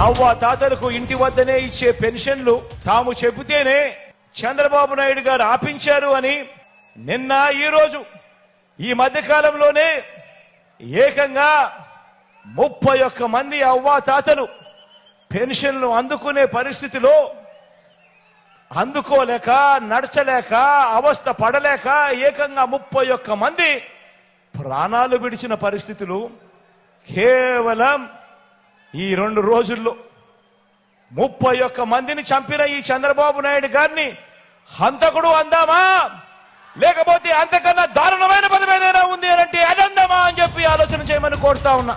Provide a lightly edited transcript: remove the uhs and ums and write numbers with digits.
అవ్వ తాతలకు ఇంటి వద్దనే ఇచ్చే పెన్షన్లు తాము చెబితేనే చంద్రబాబు నాయుడు గారు ఆపించారు అని నిన్న ఈరోజు ఈ మధ్య కాలంలోనే ఏకంగా 31 మంది అవ్వ తాతలు పెన్షన్లు అందుకునే పరిస్థితిలో అందుకోలేక నడచలేక అవస్థ పడలేక ఏకంగా 31 మంది ప్రాణాలు విడిచిన పరిస్థితులు కేవలం ఈ 2 రోజుల్లో 31 మందిని చంపిన ఈ చంద్రబాబు నాయుడు గారిని హంతకుడు అందామా, లేకపోతే అంతకన్నా దారుణమైన పదం ఏదైనా ఉంది అంటే అదందామా అని చెప్పి ఆలోచన చేయమని కోరుతా ఉన్నా.